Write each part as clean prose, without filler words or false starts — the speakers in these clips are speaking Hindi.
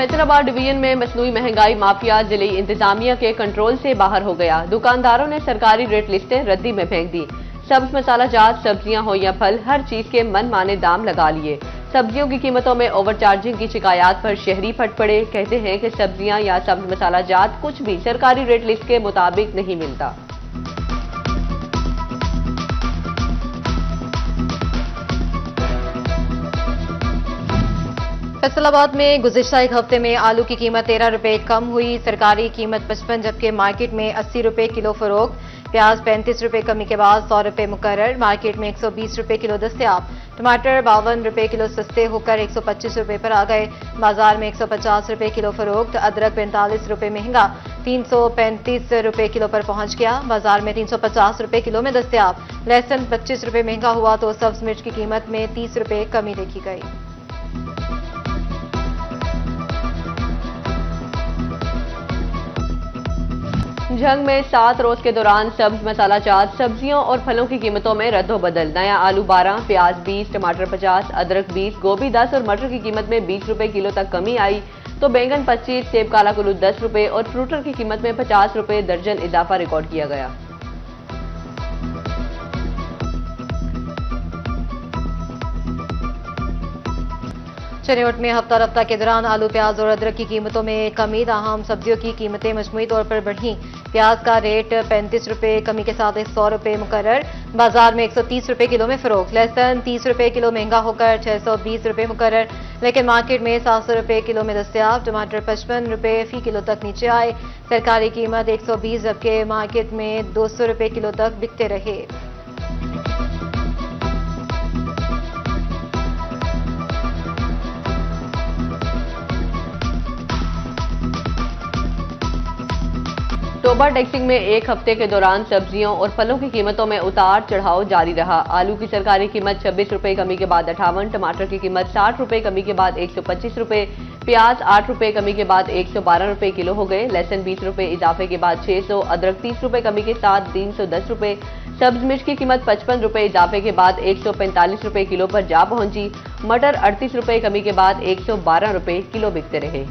फैसलाबाद डिवीजन में मसनूई महंगाई माफिया जिले इंतजामिया के कंट्रोल से बाहर हो गया। दुकानदारों ने सरकारी रेट लिस्टें रद्दी में फेंक दी। सब्ज मसाला जात सब्जियां हो या फल, हर चीज के मनमाने दाम लगा लिए। सब्जियों की कीमतों में ओवरचार्जिंग की शिकायत पर शहरी फट पड़े। कहते हैं कि सब्जियां या सब्ज मसाला जात कुछ भी सरकारी रेट लिस्ट के मुताबिक नहीं मिलता। फैसलाबाद में गुज़िश्ता एक हफ्ते में आलू की कीमत 13 रुपए कम हुई। सरकारी कीमत 55 जबकि मार्केट में 80 रुपए किलो फरोख्त। प्याज 35 रुपए कमी के बाद 100 रुपए मुकर्रर। मार्केट में 120 रुपए किलो दस्तयाब। टमाटर 52 रुपए किलो सस्ते होकर 125 रुपए पर आ गए। बाजार में 150 रुपए किलो फरोख्त। अदरक 45 रुपए महंगा 335 रुपए किलो पर पहुंच गया। बाजार में 350 रुपए किलो में दस्तयाब। लहसुन 25 रुपए महंगा हुआ तो सब्ज मिर्च की कीमत में 30 रुपए कमी देखी गई। जंग में 7 रोज के दौरान सब्ज मसाला जात सब्जियों और फलों की कीमतों में रद्दोबदल। नया आलू 12, प्याज 20, टमाटर 50, अदरक 20, गोभी 10 और मटर की कीमत में 20 रुपए किलो तक कमी आई तो बैंगन 25, सेब काला कुल्लू 10 रुपए और फ्रूटर की कीमत में 50 रुपए दर्जन इजाफा रिकॉर्ड किया गया। चनेवट में हफ्ता रफ्ता के दौरान आलू, प्याज और अदरक की कीमतों में कमी। ताहम सब्जियों की कीमतें मजमूई तौर पर बढ़ी। प्याज का रेट 35 रुपए कमी के साथ 100 रुपए मुकर्रर। बाजार में 130 रुपए किलो में फरोख्त। लहसुन 30 रुपए किलो महंगा होकर 620 रुपए मुकर्रर, लेकिन मार्केट में 700 रुपए किलो में दस्तयाब। टमाटर 55 रुपए फी किलो तक नीचे आए। सरकारी कीमत 120 जबकि मार्केट में 200 रुपए किलो तक बिकते रहे। टोबा टैक्सिंग में एक हफ्ते के दौरान सब्जियों और फलों की कीमतों में उतार चढ़ाव जारी रहा। आलू की सरकारी कीमत 26 रुपए कमी के बाद 58, टमाटर की कीमत 60 रुपए कमी के बाद 125 रुपए, प्याज 8 रुपए कमी के बाद 112 रुपए किलो हो गए। लहसुन 20 रुपए इजाफे के बाद 600, अदरक 30 रुपए कमी के साथ 310 रुपए, सब्ज मिर्च की कीमत 55 रुपए इजाफे के बाद 145 रुपए किलो पर जा पहुंची। मटर 38 रुपए कमी के बाद 112 रुपए किलो बिकते रहे।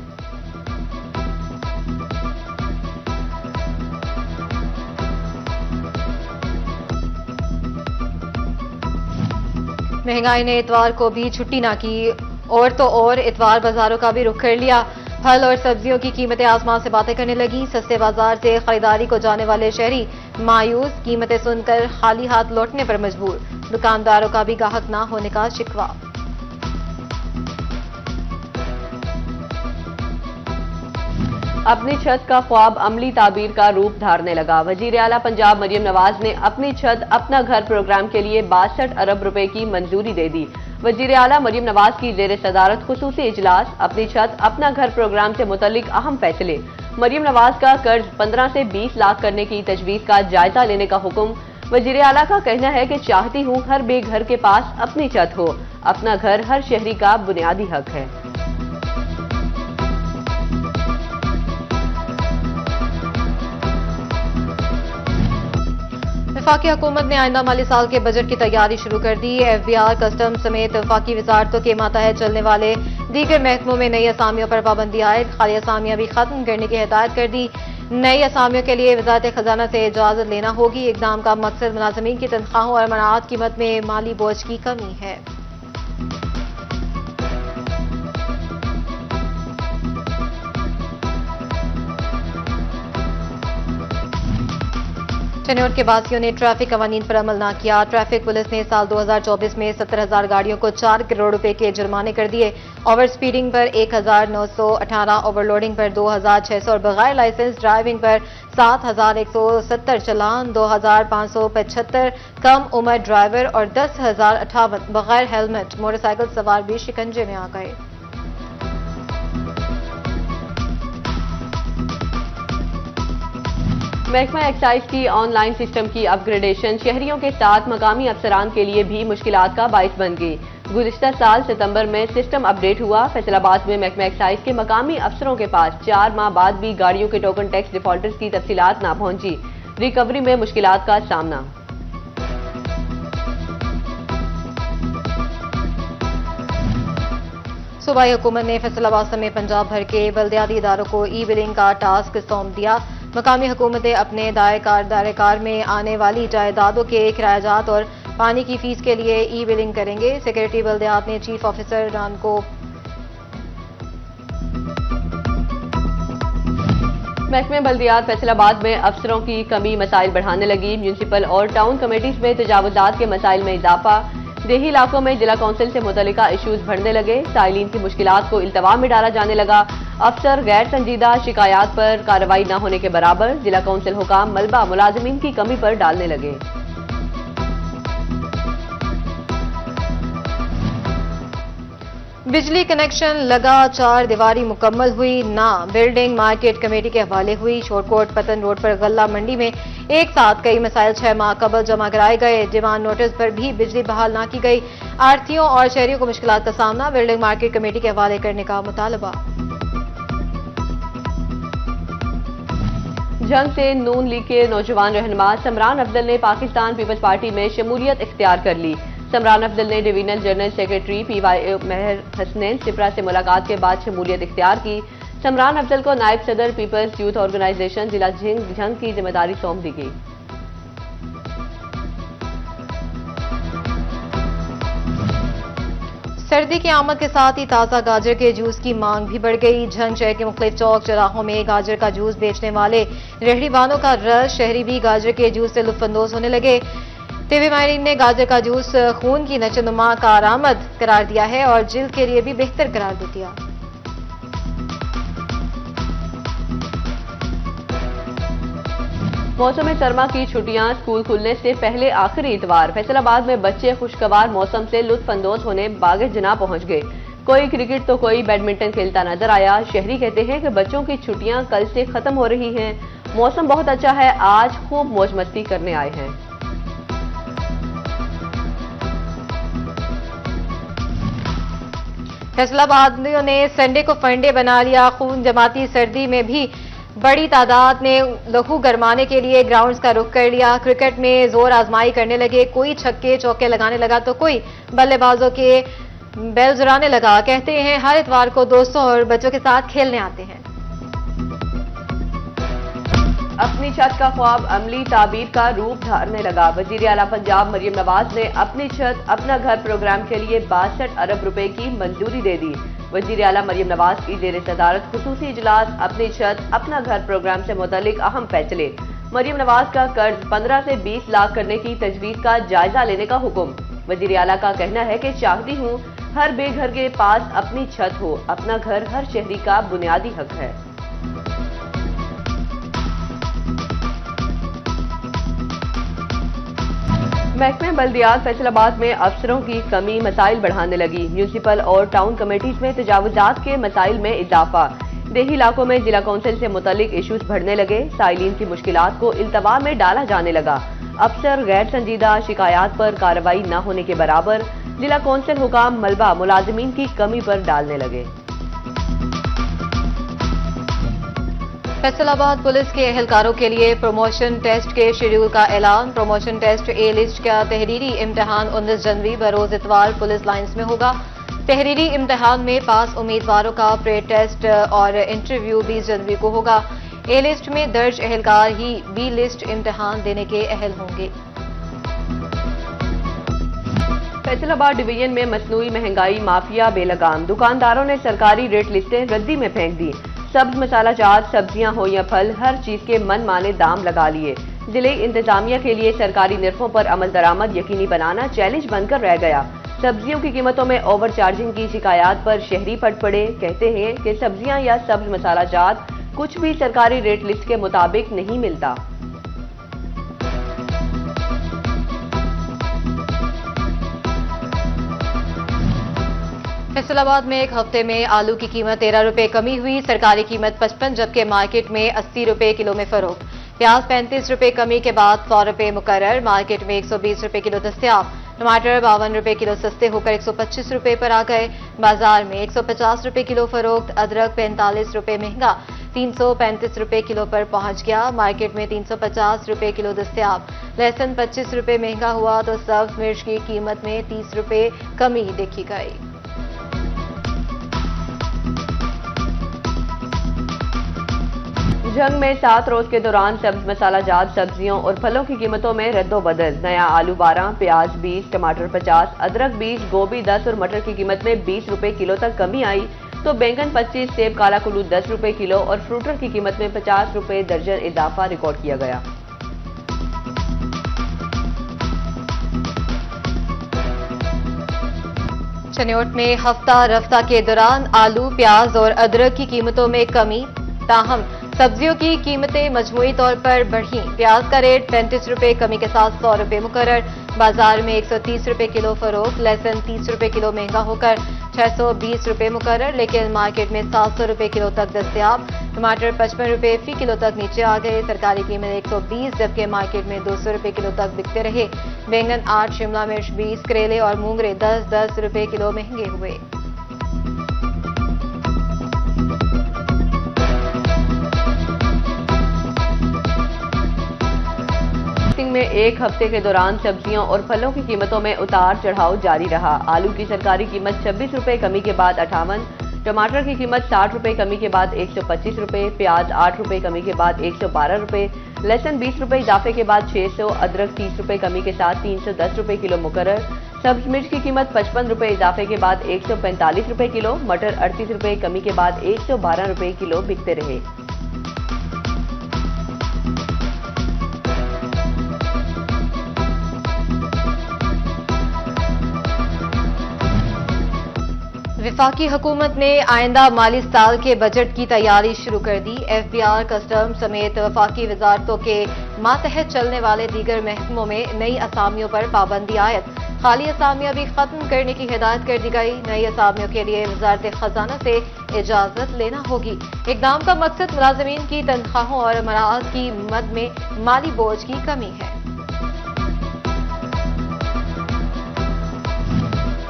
महंगाई ने इतवार को भी छुट्टी ना की और तो और इतवार बाजारों का भी रुख कर लिया। फल और सब्जियों की कीमतें आसमान से बातें करने लगी। सस्ते बाजार से खरीदारी को जाने वाले शहरी मायूस, कीमतें सुनकर खाली हाथ लौटने पर मजबूर। दुकानदारों का भी गाहक ना होने का शिकवा। अपनी छत का ख्वाब अमली ताबीर का रूप धारने लगा। वजीर आला पंजाब मरियम नवाज ने अपनी छत अपना घर प्रोग्राम के लिए 62 अरब रुपए की मंजूरी दे दी। वजीर आला मरियम नवाज की जेर सदारत खुसूसी इजलास, अपनी छत अपना घर प्रोग्राम से मुतल्लिक अहम फैसले। मरियम नवाज का कर्ज 15 से 20 लाख करने की तजवीज का जायजा लेने का हुक्म। वजीर आला का कहना है कि चाहती हूँ हर बेघर के पास अपनी छत हो। अपना घर हर शहरी का बुनियादी हक है। वफाकी हुकूमत ने आइंदा माली साल के बजट की तैयारी शुरू कर दी। FBR, कस्टम समेत वफाकी वजारतों के मातहत चलने वाले दीगर महकमों में नई असामियों पर पाबंदी आयद। खाली असामियां भी खत्म करने की हिदायत कर दी। नई असामियों के लिए वजारत खजाना से इजाजत लेना होगी। इकदाम का मकसद मुलाजमीन की तनख्वाहों और मनाआत कीमत में माली बोझ की कमी है। चनेवट के वासियों ने ट्रैफिक कवानीन पर अमल न किया। ट्रैफिक पुलिस ने साल 2024 में 70,000 गाड़ियों को 4 करोड़ रुपए के जुर्माने कर दिए। ओवर स्पीडिंग पर 1,918, ओवरलोडिंग पर 2,600 और बगैर लाइसेंस ड्राइविंग पर 7,170 चलान। 2,575 कम उम्र ड्राइवर और 10,058 बगैर हेलमेट मोटरसाइकिल सवार भी शिकंजे में आ गए। महकमा एक्साइज की ऑनलाइन सिस्टम की अपग्रेडेशन शहरियों के साथ मकामी अफसरान के लिए भी मुश्किलात का बाइस बन गई। गुज़िश्ता साल सितंबर में सिस्टम अपडेट हुआ। फैसलाबाद में महकमा एक्साइज के मकामी अफसरों के पास 4 माह बाद भी गाड़ियों के टोकन टैक्स डिफॉल्टर्स की तफसीलात ना पहुंची। रिकवरी में मुश्किलात का सामना। सूबाई हुकूमत ने फैसलाबाद समेत पंजाब भर के बल्दियाती इदारों को ई बिलिंग का टास्क सौंप दिया। मकामी हुकूमतें अपने दायरेकार में आने वाली जायदादों के किरायाजात और पानी की फीस के लिए ई बिलिंग करेंगे। सेक्रेटरी बल्दियात ने चीफ ऑफिसर रान को महकमे बल्दियात फैसलाबाद में अफसरों की कमी मसाइल बढ़ाने लगी। म्यूनिसिपल और टाउन कमेटीज में तजावुजात के मसाइल में इजाफा। देही इलाकों में जिला कौंसिल से मुतल्लिका इशूज बढ़ने लगे। साइलिन की मुश्किलात को इल्तवा में डाला जाने लगा। अफसर गैर संजीदा शिकायत पर कार्रवाई न होने के बराबर। जिला कौंसिल हुकाम मलबा मुलाजमीन की कमी पर डालने लगे। बिजली कनेक्शन लगा, 4 दीवारी मुकम्मल हुई ना। बिल्डिंग मार्केट कमेटी के हवाले हुई। शोरकोट पतन रोड पर गल्ला मंडी में एक साथ कई मसाइल 6 माह कबल जमा कराए गए। डिमांड नोटिस पर भी बिजली बहाल ना की गई। आढ़तियों और शहरियों को मुश्किलात का सामना। बिल्डिंग मार्केट कमेटी के हवाले करने का मुतालबा। जंग से नून लीग के नौजवान रहनुमा समरान अफजल ने पाकिस्तान पीपल्स पार्टी में शमूलियत इख्तियार कर ली। समरान अफजल ने डिवीजनल जनरल सेक्रेटरी PY महर हसनैन सिपरा से मुलाकात के बाद शमूलियत इख्तियार की। समरान अफजल को नायब सदर पीपल्स यूथ ऑर्गेनाइजेशन जिला झंग की जिम्मेदारी सौंप दी गई। सर्दी की आमद के साथ ही ताज़ा गाजर के जूस की मांग भी बढ़ गई। झंग शहर के मुख्तलिफ चौक चौराहों में गाजर का जूस बेचने वाले रेहड़ी वालों का रश। शहरी भी गाजर के जूस से लुत्फानंदोज होने लगे। टीवी माहिरीन ने गाजर का जूस खून की नशोनुमा कारआमद करार दिया है और जिल्द के लिए भी बेहतर करार दिया। मौसम सरमा की छुट्टियां स्कूल खुलने से पहले आखिरी इतवार। फैसलाबाद में बच्चे खुशगवार मौसम से लुत्फानंदोज होने बागे जना पहुंच गए। कोई क्रिकेट तो कोई बैडमिंटन खेलता नजर आया। शहरी कहते हैं कि बच्चों की छुट्टियां कल से खत्म हो रही हैं। मौसम बहुत अच्छा है, आज खूब मौज मस्ती करने आए हैं। फैसलाबादियों ने संडे को फंडे बना लिया। खून जमाती सर्दी में भी बड़ी तादाद ने लहू गरमाने के लिए ग्राउंड्स का रुख कर लिया। क्रिकेट में जोर आजमाई करने लगे। कोई छक्के चौके लगाने लगा तो कोई बल्लेबाजों के बेल जुराने लगा। कहते हैं हर इतवार को दोस्तों और बच्चों के साथ खेलने आते हैं। अपनी छत का ख्वाब अमली ताबीर का रूप धारने लगा। वजीर आला पंजाब मरियम नवाज ने अपनी छत अपना घर प्रोग्राम के लिए 62 अरब रुपए की मंजूरी दे दी। वजीर आला मरियम नवाज की जेर सदारत खुसूसी इजलास अपनी छत अपना घर प्रोग्राम से मुतालिक अहम फैसले। मरियम नवाज का कर्ज 15 से 20 लाख करने की तजवीज का जायजा लेने का हुक्म। वजीर आला का कहना है कि चाहती हूँ हर बेघर के पास अपनी छत हो। अपना घर हर शहरी का बुनियादी हक है। महकमे बल्दियात फैसलाबाद में अफसरों की कमी मसाइल बढ़ाने लगी। म्यूनिसिपल और टाउन कमेटीज में तजावुजात के मसाइल में इजाफा। देही इलाकों में जिला कौंसिल से मुतल्लिक इशूज बढ़ने लगे। साइलिन की मुश्किलात को इल्तवा में डाला जाने लगा। अफसर गैर संजीदा शिकायत पर कार्रवाई न होने के बराबर। जिला कौंसिल हुकाम मलबा मुलाजमीन की कमी पर डालने लगे। फैसलाबाद पुलिस के एहलकारों के लिए प्रमोशन टेस्ट के शेड्यूल का ऐलान। प्रमोशन टेस्ट ए लिस्ट का तहरीरी इम्तिहान 19 जनवरी बरोज इतवार पुलिस लाइन्स में होगा। तहरीरी इम्तिहान में पास उम्मीदवारों का प्रे टेस्ट और इंटरव्यू 20 जनवरी को होगा। ए लिस्ट में दर्ज एहलकार ही बी लिस्ट इम्तिहान देने के अहल होंगे। फैसलाबाद डिवीजन में मसनूई महंगाई माफिया बेलगाम। दुकानदारों ने सरकारी रेट लिस्टें रद्दी में फेंक दी। सब्ज मसाला जात सब्जियां हो या फल हर चीज के मनमाने दाम लगा लिए। जिले इंतजामिया के लिए सरकारी निरखों पर अमल दरामद यकीनी बनाना चैलेंज बनकर रह गया। सब्जियों की कीमतों में ओवर चार्जिंग की शिकायत पर शहरी फट पड़े। कहते हैं कि सब्जियां या सब्ज मसाला जात कुछ भी सरकारी रेट लिस्ट के मुताबिक नहीं मिलता। फैसलाबाद में एक हफ्ते में आलू की कीमत 13 रुपए कमी हुई। सरकारी कीमत 55 जबकि मार्केट में 80 रुपए किलो में फरोख्त। प्याज 35 रुपए कमी के बाद 100 रुपए मुकर्रर। मार्केट में 120 रुपए किलो दस्तयाब। टमाटर 52 रुपए किलो सस्ते होकर 125 रुपए पर आ गए। बाजार में 150 रुपए किलो फरोख्त। अदरक 45 रुपए महंगा 335 रुपए किलो पर पहुंच गया। मार्केट में 350 रुपए किलो दस्तयाब। लहसुन 25 रुपए महंगा हुआ तो सब्ज मिर्च की कीमत में 30 रुपए कमी देखी गई। झंग में 7 रोज के दौरान सब्ज मसाला जात सब्जियों और फलों की कीमतों में रद्दोबदल। नया आलू 12, प्याज 20, टमाटर 50, अदरक 20, गोभी 10 और मटर की कीमत में 20 रुपए किलो तक कमी आई, तो बैंगन 25, सेब काला कुल्लू 10 रुपए किलो और फ्रूटर की कीमत में 50 रुपए दर्जन इजाफा रिकॉर्ड किया गया। चनियोट में हफ्ता रफ्ता के दौरान आलू, प्याज और अदरक की कीमतों में कमी, ताहम सब्जियों की कीमतें मजमूई तौर पर बढ़ी। प्याज का रेट 35 रुपए कमी के साथ 100 रुपए मुकर्रर। बाजार में 130 रुपए किलो फरोख्त। लहसुन 30 रुपए किलो महंगा होकर 620 रुपए मुकर्रर, लेकिन मार्केट में 700 रुपए किलो तक दस्तयाब। टमाटर 55 रुपए फी किलो तक नीचे आ गए। सरकारी कीमत 120, जबकि मार्केट में 200 रुपए किलो तक बिकते रहे। बैंगन 8, शिमला मिर्च 20, करेले और मूंगरे 10-10 रुपए किलो महंगे हुए। में एक हफ्ते के दौरान सब्जियों और फलों की कीमतों में उतार चढ़ाव जारी रहा। आलू की सरकारी कीमत 26 रुपए कमी के बाद 58, टमाटर की कीमत 60 रुपए कमी के बाद 125 रुपए, प्याज 8 रुपए कमी के बाद 112 रुपए, लहसुन 20 रुपए इजाफे के बाद 600, अदरक 30 रुपए कमी के साथ 310 रुपए किलो मुकर्रर। सब्ज मिर्च की कीमत 55 रुपए इजाफे के बाद 145 रुपए किलो, मटर 38 रुपए कमी के बाद 112 रुपए किलो बिकते रहे। विफाकी हुकूमत ने आइंदा माली साल के बजट की तैयारी शुरू कर दी। एफबीआर, कस्टम समेत वफाकी वजारतों के मातहत चलने वाले दीगर महकमों में नई असामियों पर पाबंदी आयद। खाली असामियां भी खत्म करने की हिदायत कर दी गई। नई असामियों के लिए वजारत खजाना से इजाजत लेना होगी। इकदाम का मकसद मुलाजमीन की तनख्वाहों और मराज की मद में माली बोझ की कमी है।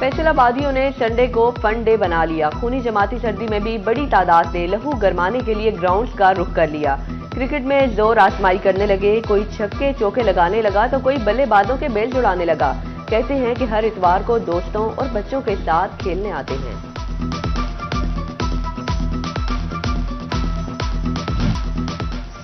फैसलाबादियों ने संडे को फन डे बना लिया। खूनी जमाती सर्दी में भी बड़ी तादाद से लहू गरमाने के लिए ग्राउंड्स का रुख कर लिया। क्रिकेट में जोर आजमाई करने लगे, कोई छक्के चौके लगाने लगा तो कोई बल्लेबाजों के बेल जुड़ाने लगा। कहते हैं कि हर इतवार को दोस्तों और बच्चों के साथ खेलने आते हैं।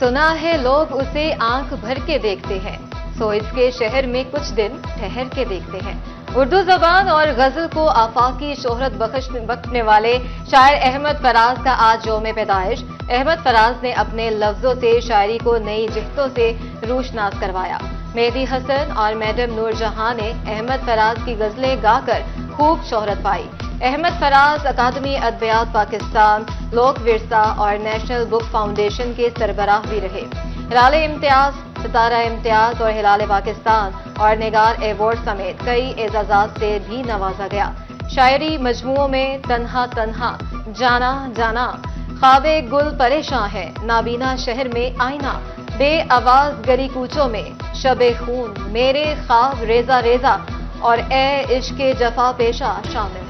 सुना है लोग उसे आंख भर के देखते हैं, सो इसके शहर में कुछ दिन ठहर के देखते हैं। उर्दू जबान और गजल को आफाकी शोहरत बख्शने वाले शायर अहमद फराज का आज यौम पैदाइश। अहमद फराज ने अपने लफ्जों से शायरी को नई जिहतों से रोशनास करवाया। मेहदी हसन और मैडम नूरजहां ने अहमद फराज की गजलें गाकर खूब शोहरत पाई। अहमद फराज अकादमी अदबियात पाकिस्तान, लोक विरसा और नेशनल बुक फाउंडेशन के सरबराह भी रहे। हिलाल इम्तियाज, सितारा इम्तियाज और हिलाल पाकिस्तान और निगार अवार्ड समेत कई एजाजात से भी नवाजा गया। शायरी मजमुओं में तन्हा तन्हा, जाना जाना, ख्वाबे गुल परेशान है, नाबीना शहर में आईना, बे आवाज गली कूचों में, शबे खून, मेरे ख्वाब रेजा रेजा और ए इश्के जफा पेशा शामिल।